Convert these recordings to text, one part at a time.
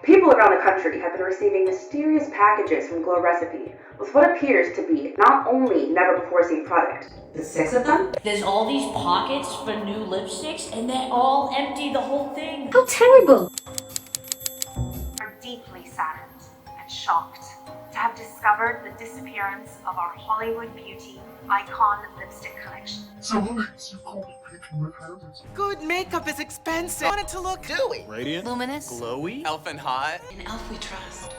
People around the country have been receiving mysterious packages from Glow Recipe with what appears to be not only never-before-seen product, but 6 of them? There's all these pockets for new lipsticks, and they all empty the whole thing. How terrible! We're deeply saddened and shocked to have discovered the disappearance of our Hollywood beauty icon lipstick collection. So what makes you call me picking with habits? Good makeup is expensive. I want it to look dewy. Radiant. Luminous. Glowy. Elf and hot. An elf we trust.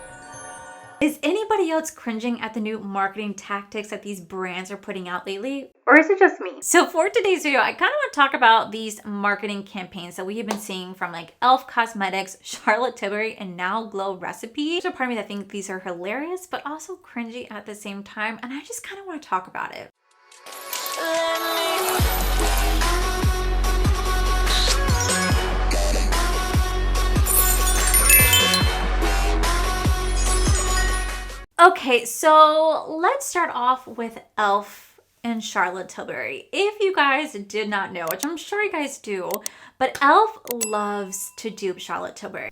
Is anybody else cringing at the new marketing tactics that these brands are putting out lately? Or is it just me? So for today's video, I kind of want to talk about these marketing campaigns that we have been seeing from like e.l.f. Cosmetics, Charlotte Tilbury, and now Glow Recipe. There's a part of me that thinks these are hilarious, but also cringy at the same time. And I just kind of want to talk about it. Okay, so let's start off with e.l.f. and Charlotte Tilbury. If you guys did not know, which I'm sure you guys do, but e.l.f. loves to dupe Charlotte Tilbury.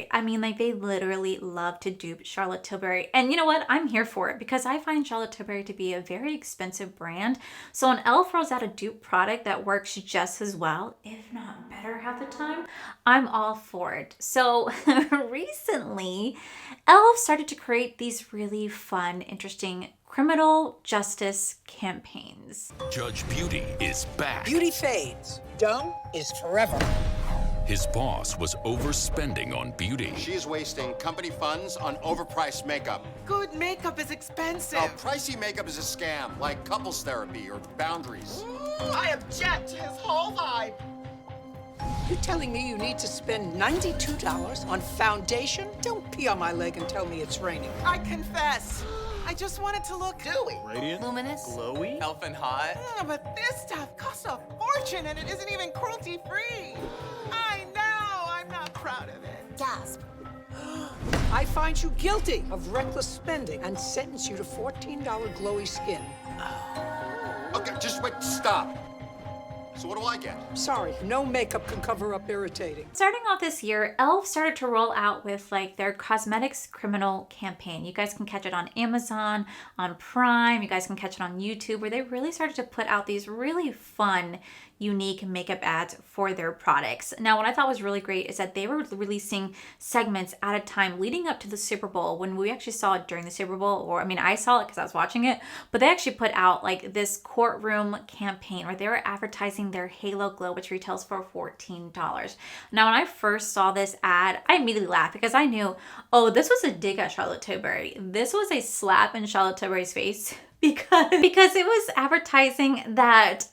I mean, like, they literally love to dupe Charlotte Tilbury. And you know what? I'm here for it because I find Charlotte Tilbury to be a very expensive brand. So when e.l.f. rolls out a dupe product that works just as well, if not better half the time, I'm all for it. So recently, e.l.f. started to create these really fun, interesting criminal justice campaigns. Judge Beauty is back. Beauty fades. Dumb is forever. His boss was overspending on beauty. She's wasting company funds on overpriced makeup. Good makeup is expensive. Oh, pricey makeup is a scam, like couples therapy or boundaries. I object to his whole vibe. You're telling me you need to spend $92 on foundation? Don't pee on my leg and tell me it's raining. I confess. I just want it to look dewy. Radiant. Luminous. Glowy. Elf and hot. But this stuff costs a fortune and it isn't even cruelty-free. I know. I'm not proud of it. Gasp. I find you guilty of reckless spending and sentence you to $14 glowy skin. Okay, just wait, stop. So what do I get? Sorry, no makeup can cover up irritating. Starting off this year, e.l.f. started to roll out with like their cosmetics criminal campaign. You guys can catch it on Amazon, on Prime, you guys can catch it on YouTube, where they really started to put out these really fun, unique makeup ads for their products. Now, what I thought was really great is that they were releasing segments at a time leading up to the Super Bowl, when we actually saw it during the Super Bowl, or I mean, I saw it because I was watching it, but they actually put out like this courtroom campaign where they were advertising their Halo Glow, which retails for $14. Now, when I first saw this ad, I immediately laughed because I knew, oh, this was a dig at Charlotte Tilbury. This was a slap in Charlotte Tilbury's face. Because it was advertising that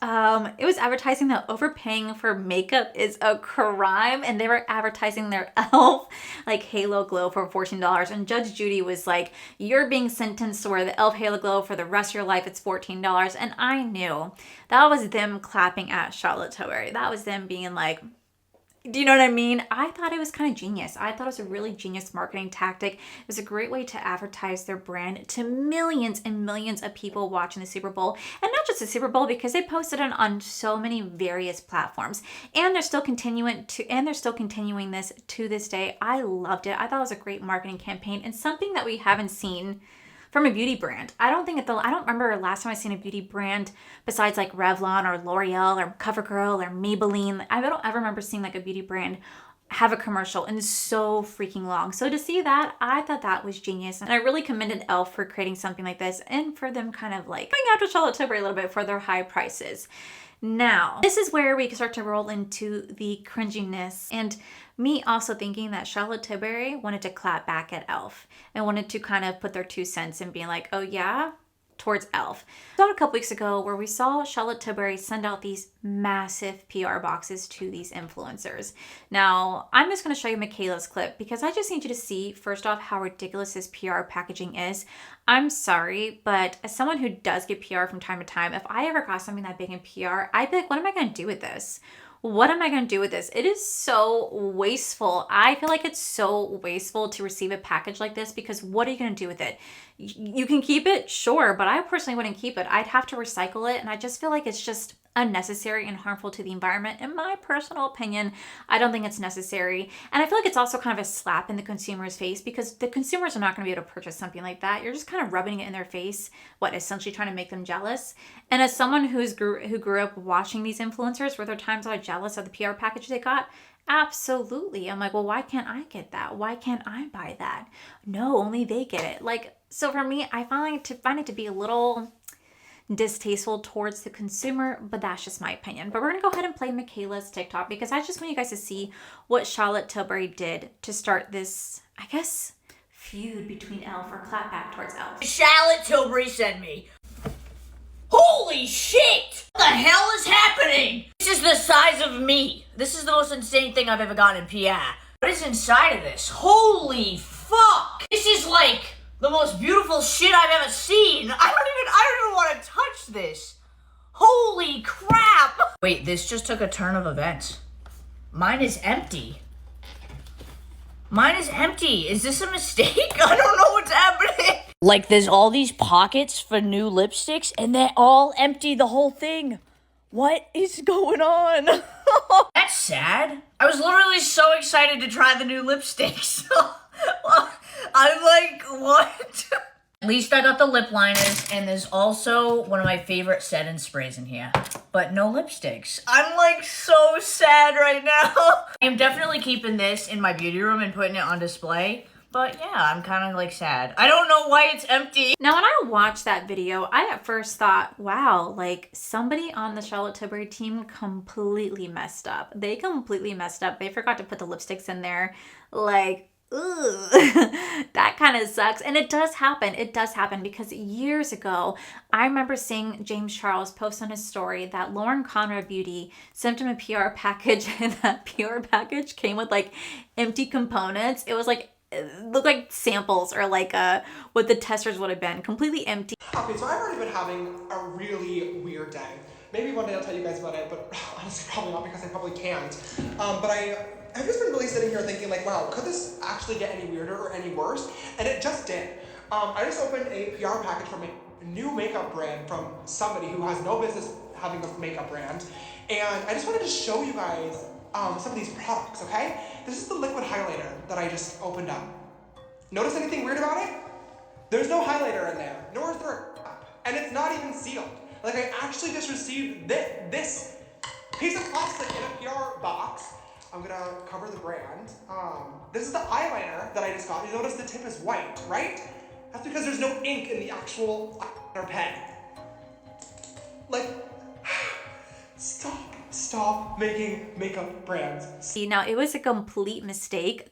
overpaying for makeup is a crime, and they were advertising their e.l.f. like Halo Glow for $14, and Judge Judy was like, you're being sentenced to wear the e.l.f. Halo Glow for the rest of your life, it's $14. And I knew that was them clapping at Charlotte Tilbury. That was them being like, do you know what I mean? I thought it was kind of genius. I thought it was a really genius marketing tactic. It was a great way to advertise their brand to millions and millions of people watching the Super Bowl. And not just the Super Bowl, because they posted it on so many various platforms. And they're still continuing this to this day. I loved it. I thought it was a great marketing campaign and something that we haven't seen from a beauty brand. I don't remember last time I seen a beauty brand besides like Revlon or L'Oreal or CoverGirl or Maybelline. I don't ever remember seeing like a beauty brand have a commercial in so freaking long. So to see that, I thought that was genius. And I really commended e.l.f. for creating something like this and for them kind of like going after Charlotte Tilbury a little bit for their high prices. Now, this is where we can start to roll into the cringiness and me also thinking that Charlotte Tilbury wanted to clap back at e.l.f. and wanted to kind of put their 2 cents and being like, oh yeah, towards e.l.f. I saw a couple weeks ago where we saw Charlotte Tilbury send out these massive PR boxes to these influencers. Now, I'm just going to show you Michaela's clip because I just need you to see, first off, how ridiculous this PR packaging is. I'm sorry, but as someone who does get PR from time to time, if I ever got something that big in PR, I'd be like, what am I going to do with this? What am I going to do with this? It is so wasteful. I feel like it's so wasteful to receive a package like this because what are you going to do with it? You can keep it, sure, but I personally wouldn't keep it. I'd have to recycle it, and I just feel like it's just unnecessary and harmful to the environment. In my personal opinion, I don't think it's necessary. And I feel like it's also kind of a slap in the consumer's face, because the consumers are not going to be able to purchase something like that. You're just kind of rubbing it in their face, essentially trying to make them jealous. And as someone who grew up watching these influencers, were there times I was jealous of the PR package they got? Absolutely. I'm like, well, why can't I get that? Why can't I buy that? No, only they get it. Like, so for me, I find it to be a little distasteful towards the consumer, but that's just my opinion. But we're gonna go ahead and play Michaela's TikTok, because I just want you guys to see what Charlotte Tilbury did to start this, I guess, feud between Elf, or clapback towards Elf. Charlotte Tilbury sent me. Holy shit! What the hell is happening? This is the size of me. This is the most insane thing I've ever gotten in PR. What is inside of this? Holy fuck! This is like the most beautiful shit I've ever seen. I don't even want to touch this. Holy crap! Wait, this just took a turn of events. Mine is empty. Mine is empty. Is this a mistake? I don't know what's happening. Like, there's all these pockets for new lipsticks, and they're all empty, the whole thing. What is going on? That's sad. I was literally so excited to try the new lipsticks. I'm like, what? At least I got the lip liners, and there's also one of my favorite setting sprays in here, but no lipsticks. I'm like so sad right now. I'm definitely keeping this in my beauty room and putting it on display. But yeah, I'm kind of like sad. I don't know why it's empty. Now, when I watched that video, I at first thought, wow, like somebody on the Charlotte Tilbury team completely messed up. They completely messed up. They forgot to put the lipsticks in there. Like, ugh, that kind of sucks. And it does happen. It does happen, because years ago, I remember seeing James Charles post on his story that Lauren Conrad Beauty sent him a PR package, and that PR package came with like empty components. It was like, it looked like samples, or like what the testers would have been, completely empty. Okay, so I've already been having a really weird day. Maybe one day I'll tell you guys about it, but honestly probably not, because I probably can't. But I've just been really sitting here thinking like, wow, could this actually get any weirder or any worse? And it just did. I just opened a PR package from a new makeup brand from somebody who has no business having a makeup brand. And I just wanted to show you guys some of these products, okay? This is the liquid highlighter that I just opened up. Notice anything weird about it? There's no highlighter in there, nor is there, and it's not even sealed. Like, I actually just received this piece of plastic in a PR box. I'm gonna cover the brand. This is the eyeliner that I just got. You notice the tip is white, right? That's because there's no ink in the actual pen. Like, stop making makeup brands. See, now it was a complete mistake,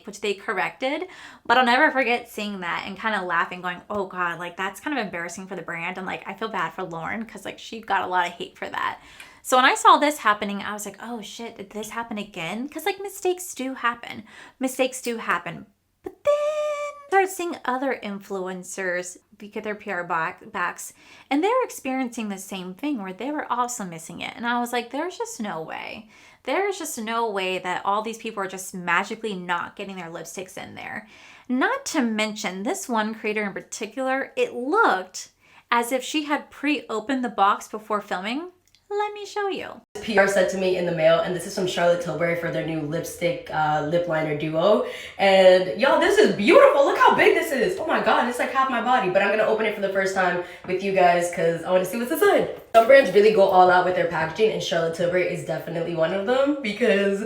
which they corrected, but I'll never forget seeing that and kind of laughing, going, oh God, like that's kind of embarrassing for the brand. And like, I feel bad for Lauren, because like she got a lot of hate for that. So when I saw this happening, I was like, oh shit, did this happen again? Because like mistakes do happen. But then I started seeing other influencers get their PR backs, and they were experiencing the same thing, where they were also missing it. And I was like, there's just no way. There's just no way that all these people are just magically not getting their lipsticks in there. Not to mention this one creator in particular, it looked as if she had pre-opened the box before filming. Let me show you. PR sent to me in the mail, and this is from Charlotte Tilbury for their new lipstick lip liner duo. And y'all, this is beautiful. Look how big this is. Oh my God, it's like half my body. But I'm gonna open it for the first time with you guys, because I want to see what's inside. Some brands really go all out with their packaging, and Charlotte Tilbury is definitely one of them, because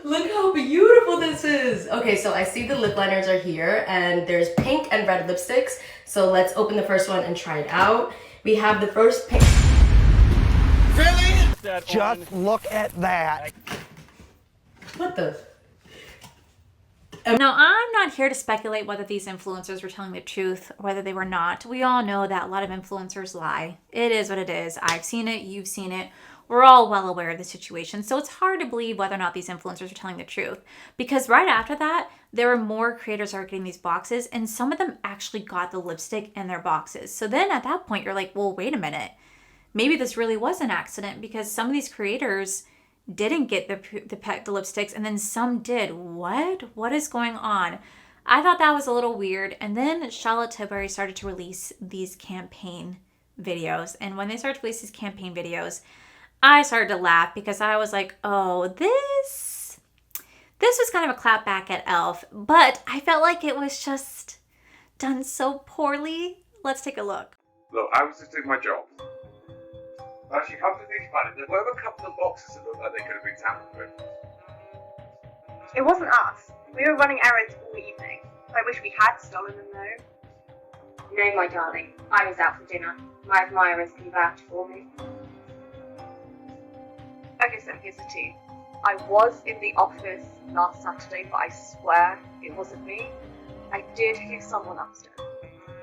look how beautiful this is. Okay, so I see the lip liners are here, and there's pink and red lipsticks. So let's open the first one and try it out. We have the first pink. Really? Just look at that. What the? Now, I'm not here to speculate whether these influencers were telling the truth or whether they were not. We all know that a lot of influencers lie. It is what it is. I've seen it. You've seen it. We're all well aware of the situation. So it's hard to believe whether or not these influencers are telling the truth. Because right after that, there were more creators that are getting these boxes, and some of them actually got the lipstick in their boxes. So then at that point, you're like, well, wait a minute. Maybe this really was an accident, because some of these creators didn't get the lipsticks, and then some did. What is going on? I thought that was a little weird. And then Charlotte Tilbury started to release these campaign videos. And when they started to release these campaign videos, I started to laugh because I was like, oh, this was kind of a clap back at e.l.f. But I felt like it was just done so poorly. Let's take a look. Look, I was just doing my job. Actually, come to think about it, there were a couple of boxes that looked like they could have been tampered with. It wasn't us. We were running errands all evening. I wish we had stolen them though. No, my darling. I was out for dinner. My admirers can vouch for me. Okay, so here's the tea. I was in the office last Saturday, but I swear it wasn't me. I did hear someone upstairs.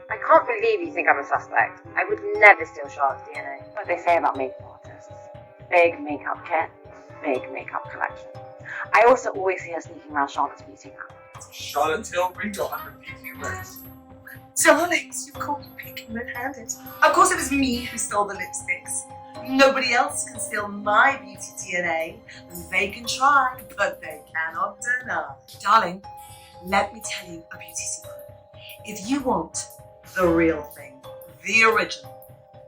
I can't believe you think I'm a suspect. I would never steal Charlotte's DNA. What they say about makeup artists. Big makeup kit, big makeup collection. I also always see her sneaking around Charlotte's beauty now. Charlotte Tilbury got 100 beauty rings. Darlings, you've caught me peeking red-handed. Of course it was me who stole the lipsticks. Nobody else can steal my beauty DNA. They can try, but they cannot deny. Darling, let me tell you a beauty secret. If you want the real thing, the original,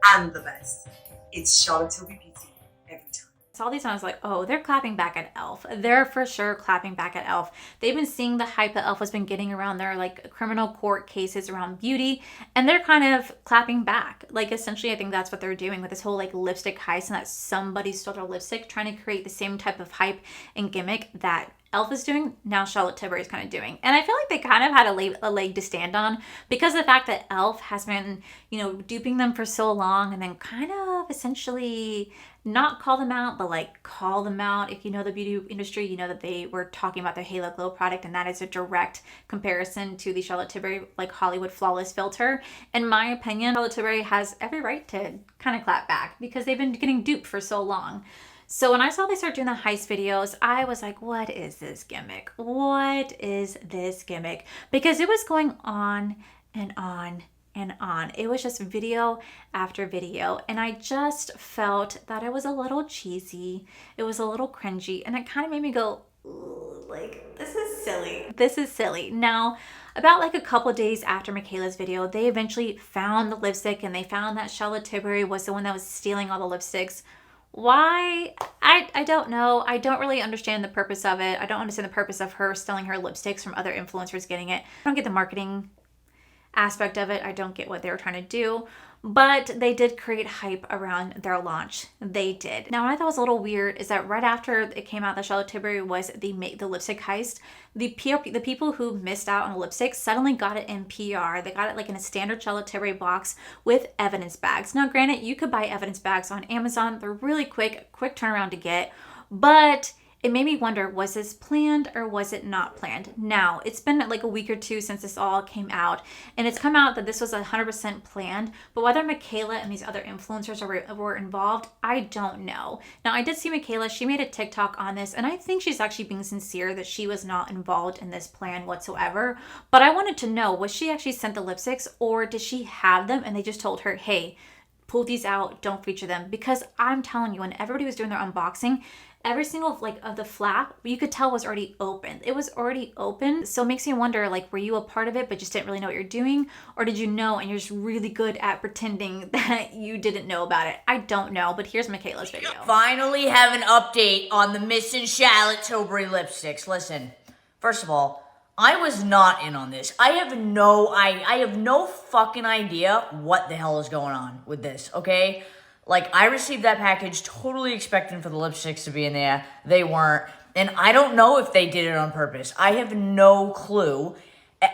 and the best, it's Charlotte Tilbury Beauty every time. All these times, like, oh, they're clapping back at e.l.f. They're for sure clapping back at e.l.f. They've been seeing the hype that e.l.f. has been getting around their like criminal court cases around beauty, and they're kind of clapping back. Like, essentially, I think that's what they're doing with this whole like lipstick heist, and that somebody stole their lipstick, trying to create the same type of hype and gimmick that e.l.f. is doing. Now Charlotte Tilbury is kind of doing, and I feel like they kind of had a leg to stand on because of the fact that e.l.f. has been, you know, duping them for so long, and then kind of essentially not call them out, but like call them out. If you know the beauty industry, you know that they were talking about their Halo Glow product, and that is a direct comparison to the Charlotte Tilbury like Hollywood Flawless filter. In my opinion, Charlotte Tilbury has every right to kind of clap back because they've been getting duped for so long. So when I saw they start doing the heist videos, I was like, what is this gimmick? What is this gimmick? Because it was going on and on and on. It was just video after video, and I just felt that it was a little cheesy. It was a little cringy, and it kind of made me go, ooh, like, this is silly. This is silly. Now, about like a couple of days after Michaela's video, they eventually found the lipstick, and they found that Charlotte Tilbury was the one that was stealing all the lipsticks. Why? I don't know. I don't really understand the purpose of it. I don't understand the purpose of her stealing her lipsticks from other influencers getting it. I don't get the marketing aspect of it. I don't get what they were trying to do, but they did create hype around their launch. They did. Now, what I thought was a little weird is that right after it came out that Charlotte Tilbury was the lipstick heist, the people who missed out on the lipstick suddenly got it in PR. They got it like in a standard Charlotte Tilbury box with evidence bags. Now, granted, you could buy evidence bags on Amazon. They're really quick turnaround to get, but it made me wonder, was this planned or was it not planned? Now, it's been like a week or two since this all came out, and it's come out that this was 100% planned, but whether Michaela and these other influencers were involved, I don't know. Now, I did see Michaela, she made a TikTok on this, and I think she's actually being sincere that she was not involved in this plan whatsoever, but I wanted to know, was she actually sent the lipsticks, or did she have them and they just told her, hey, pull these out, don't feature them? Because I'm telling you, when everybody was doing their unboxing, every single like of the flap, you could tell was already open. It was already open. So it makes me wonder, like, were you a part of it but just didn't really know what you're doing? Or did you know and you're just really good at pretending that you didn't know about it? I don't know, but here's Michaela's video. Finally have an update on the missing Charlotte Tilbury lipsticks. Listen, first of all, I was not in on this. I have no fucking idea what the hell is going on with this, okay? Like, I received that package totally expecting for the lipsticks to be in there. They weren't. And I don't know if they did it on purpose. I have no clue.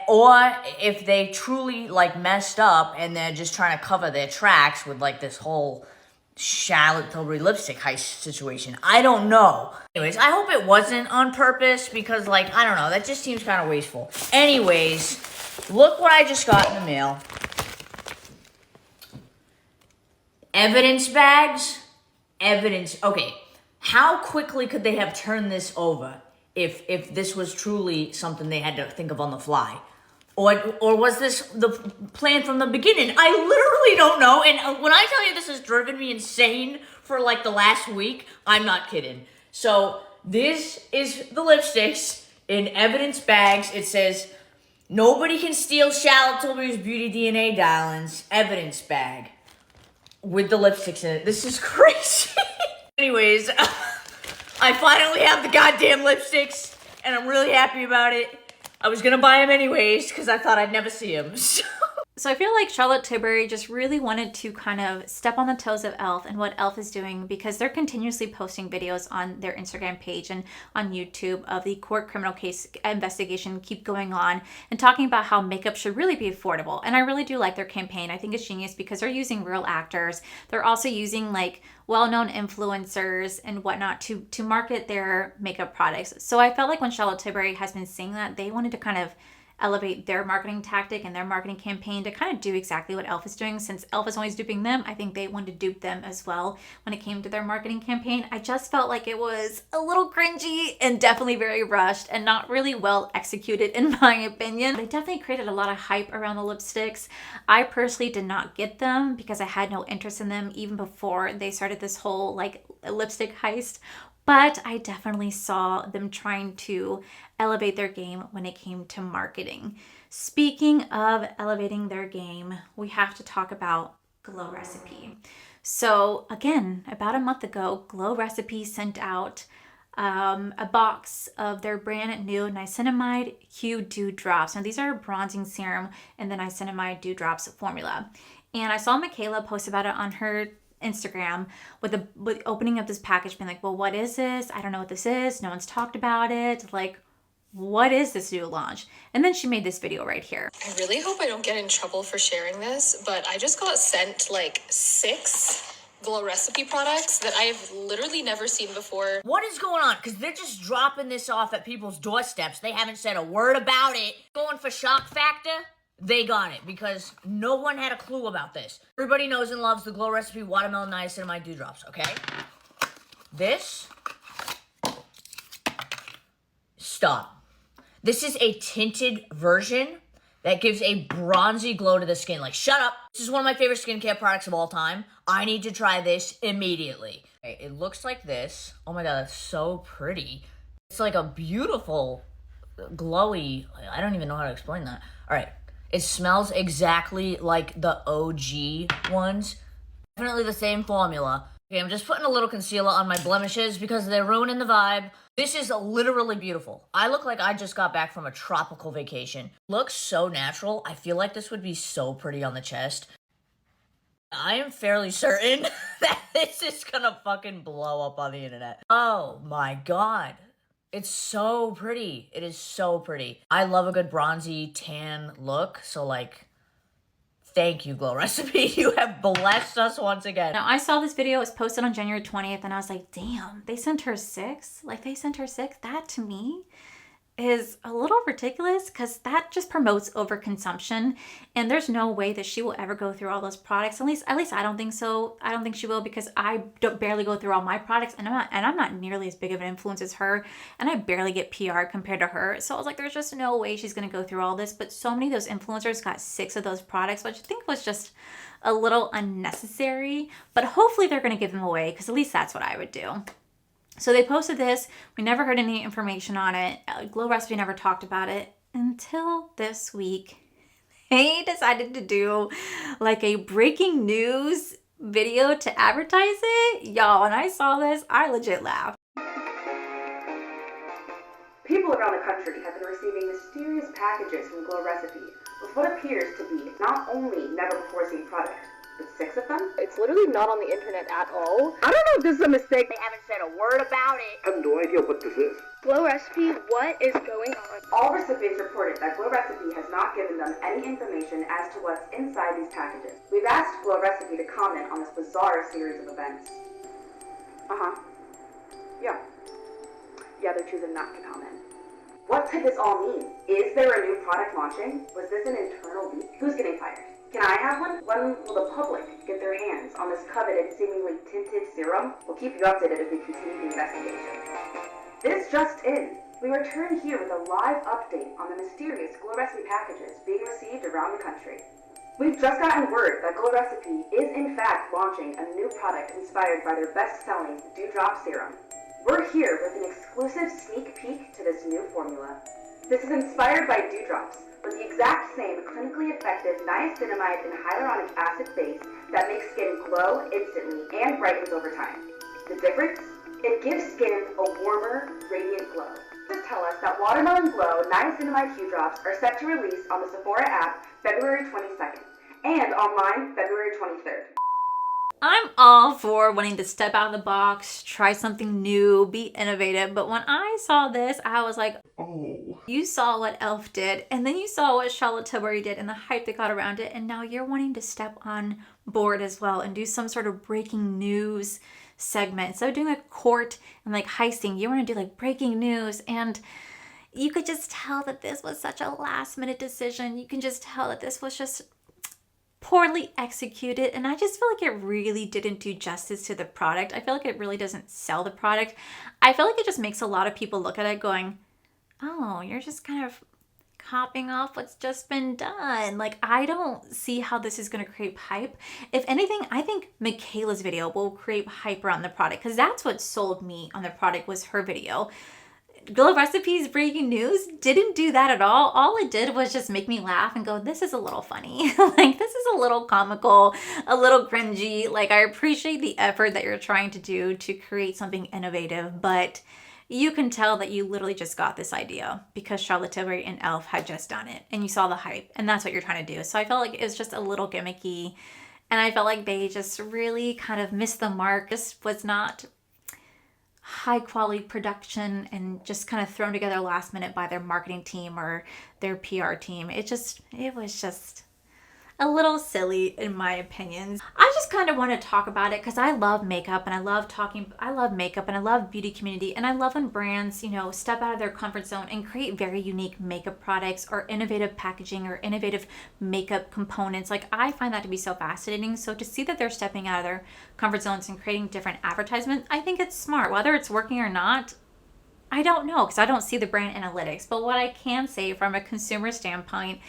Or if they truly, like, messed up and they're just trying to cover their tracks with, like, this whole Charlotte Tilbury lipstick heist situation. I don't know. Anyways, I hope it wasn't on purpose because, like, I don't know. That just seems kind of wasteful. Anyways, look what I just got in the mail. Evidence bags? Evidence. Okay, how quickly could they have turned this over if this was truly something they had to think of on the fly? Or was this the plan from the beginning? I literally don't know. And when I tell you this has driven me insane for like the last week, I'm not kidding. So this is the lipsticks in evidence bags. It says, nobody can steal Charlotte Tilbury's beauty DNA, darlings. Evidence bag. with the lipsticks in it. This is crazy. Anyways, I finally have the goddamn lipsticks, and I'm really happy about it. I was gonna buy them anyways, because I thought I'd never see them. So I feel like Charlotte Tilbury just really wanted to kind of step on the toes of e.l.f. and what e.l.f. is doing, because they're continuously posting videos on their Instagram page and on YouTube of the court criminal case investigation keep going on and talking about how makeup should really be affordable. And I really do like their campaign. I think it's genius because they're using real actors. They're also using like well-known influencers and whatnot to market their makeup products. So I felt like when Charlotte Tilbury has been saying that, they wanted to kind of elevate their marketing tactic and their marketing campaign to kind of do exactly what e.l.f. is doing. Since e.l.f. is always duping them, I think they wanted to dupe them as well when it came to their marketing campaign. I just felt like it was a little cringy and definitely very rushed and not really well executed in my opinion. They definitely created a lot of hype around the lipsticks. I personally did not get them because I had no interest in them even before they started this whole like lipstick heist. But I definitely saw them trying to elevate their game when it came to marketing. Speaking of elevating their game, we have to talk about Glow Recipe. So again, about a month ago, Glow Recipe sent out a box of their brand new niacinamide Q Dew Drops. Now these are a bronzing serum in the niacinamide Dew Drops formula. And I saw Michaela post about it on her Instagram with opening up this package, being like, well, what is this? I don't know what this is. No one's talked about it. Like, what is this new launch? And then she made this video right here. I really hope I don't get in trouble for sharing this, but I just got sent like 6 Glow Recipe products that I have literally never seen before. What is going on? Because they're just dropping this off at people's doorsteps. They haven't said a word about it. Going for shock factor? They got it because no one had a clue about this. Everybody knows and loves the Glow Recipe Watermelon Niacinamide Dew Drops, okay? This... Stop. This is a tinted version that gives a bronzy glow to the skin. Like, shut up. This is one of my favorite skincare products of all time. I need to try this immediately. Okay, it looks like this. Oh my god, that's so pretty. It's like a beautiful, glowy... I don't even know how to explain that. All right. It smells exactly like the OG ones. Definitely the same formula. Okay, I'm just putting a little concealer on my blemishes because they're ruining the vibe. This is literally beautiful. I look like I just got back from a tropical vacation. Looks so natural. I feel like this would be so pretty on the chest. I am fairly certain that this is gonna fucking blow up on the internet. Oh my god. It's so pretty. It is so pretty. I love a good bronzy tan look. So like, thank you, Glow Recipe. You have blessed us once again. Now I saw this video, it was posted on January 20th and I was like, damn, they sent her 6? Like they sent her 6? That to me is a little ridiculous because that just promotes overconsumption and there's no way that she will ever go through all those products. At least I don't think so. I don't think she will because I barely go through all my products and I'm not nearly as big of an influence as her and I barely get PR compared to her. So I was like, there's just no way she's going to go through all this. But so many of those influencers got 6 of those products, which I think was just a little unnecessary, but hopefully they're going to give them away because at least that's what I would do. So they posted this. We never heard any information on it. Glow Recipe never talked about it until this week. They decided to do like a breaking news video to advertise it. Y'all, when I saw this, I legit laughed. People around the country have been receiving mysterious packages from Glow Recipe with what appears to be not only never-before-seen product, but 6 of them? It's literally not on the internet at all. I don't know if this is a mistake. They haven't said a word about it. I have no idea what this is. Glow Recipe, what is going on? All recipients reported that Glow Recipe has not given them any information as to what's inside these packages. We've asked Glow Recipe to comment on this bizarre series of events. Yeah, they're choosing not to comment. What could this all mean? Is there a new product launching? Was this an internal leak? Who's getting fired? Can I have one? When will the public get their hands on this coveted, seemingly tinted serum? We'll keep you updated as we continue the investigation. This just in. We return here with a live update on the mysterious Glow Recipe packages being received around the country. We've just gotten word that Glow Recipe is in fact launching a new product inspired by their best-selling Dew Drop Serum. We're here with an exclusive sneak peek to this new formula. This is inspired by dewdrops, with the exact same clinically effective niacinamide and hyaluronic acid base that makes skin glow instantly and brightens over time. The difference? It gives skin a warmer, radiant glow. Just tell us that Watermelon Glow niacinamide dewdrops are set to release on the Sephora app February 22nd and online February 23rd. I'm all for wanting to step out of the box, try something new, be innovative. But when I saw this, I was like, oh. You saw what e.l.f. did, and then you saw what Charlotte Tilbury did and the hype that got around it. And now you're wanting to step on board as well and do some sort of breaking news segment. So doing a court and like heisting, you want to do like breaking news. And you could just tell that this was such a last minute decision. You can just tell that this was just poorly executed, and I just feel like it really didn't do justice to the product. I feel like it really doesn't sell the product. I feel like it just makes a lot of people look at it going, oh, you're just kind of copying off what's just been done. Like, I don't see how this is going to create hype. If anything, I think Michaela's video will create hype around the product, because that's what sold me on the product was her video. Glow Recipes Breaking News didn't do that at all. All it did was just make me laugh and go, this is a little funny. Like, this is a little comical, a little cringy. Like, I appreciate the effort that you're trying to do to create something innovative, but you can tell that you literally just got this idea because Charlotte Tilbury and e.l.f. had just done it and you saw the hype, and that's what you're trying to do. So I felt like it was just a little gimmicky, and I felt like they just really kind of missed the mark. This was not high quality production and just kind of thrown together last minute by their marketing team or their PR team. It was just a little silly in my opinion. I just kind of want to talk about it because I love makeup and I love makeup and I love beauty community, and I love when brands, you know, step out of their comfort zone and create very unique makeup products or innovative packaging or innovative makeup components. Like, I find that to be so fascinating. So to see that they're stepping out of their comfort zones and creating different advertisements, I think it's smart. Whether it's working or not, I don't know because I don't see the brand analytics, but what I can say from a consumer standpoint,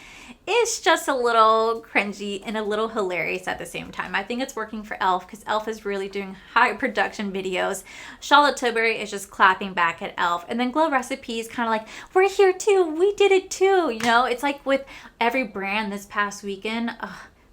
it's just a little cringy and a little hilarious at the same time. I think it's working for e.l.f. because e.l.f. is really doing high production videos. Charlotte Tilbury is just clapping back at e.l.f. And then Glow Recipes kind of like, we're here too, we did it too. You know, it's like with every brand this past weekend,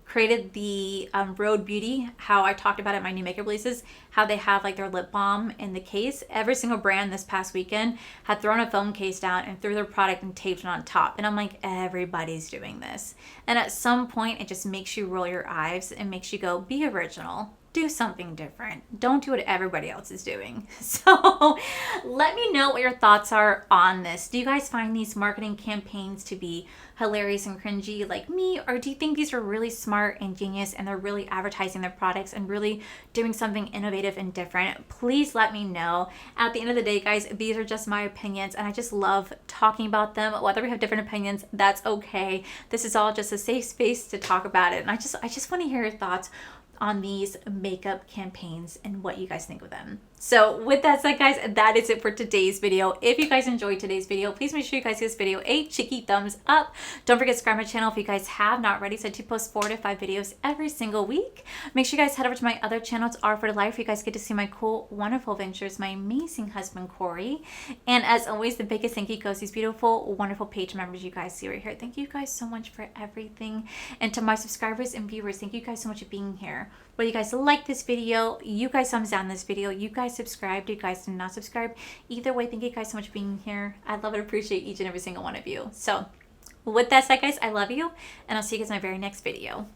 created the Road Beauty, how I talked about it in my new makeup releases, how they have like their lip balm in the case. Every single brand this past weekend had thrown a foam case down and threw their product and taped it on top. And I'm like, everybody's doing this. And at some point, it just makes you roll your eyes and makes you go, be original. Do something different. Don't do what everybody else is doing. So let me know what your thoughts are on this. Do you guys find these marketing campaigns to be hilarious and cringy like me? Or do you think these are really smart and genius and they're really advertising their products and really doing something innovative and different? Please let me know. At the end of the day, guys, these are just my opinions and I just love talking about them. Whether we have different opinions, that's okay. This is all just a safe space to talk about it. And I just want to hear your thoughts on these makeup campaigns and what you guys think of them. So with that said, guys, that is it for today's video. If you guys enjoyed today's video, please make sure you guys give this video a cheeky thumbs up. Don't forget to subscribe to my channel if you guys have not already. So I do post 4 to 5 videos every single week. Make sure you guys head over to my other channel. It's R for Life. You guys get to see my cool, wonderful ventures, my amazing husband, Corey. And as always, the biggest thank you goes to these beautiful, wonderful page members you guys see right here. Thank you guys so much for everything. And to my subscribers and viewers, thank you guys so much for being here. Whether you guys like this video, you guys thumbs down this video, you guys subscribed, you guys did not subscribe. Either way, thank you guys so much for being here. I love and appreciate each and every single one of you. So with that said, guys, I love you, and I'll see you guys in my very next video.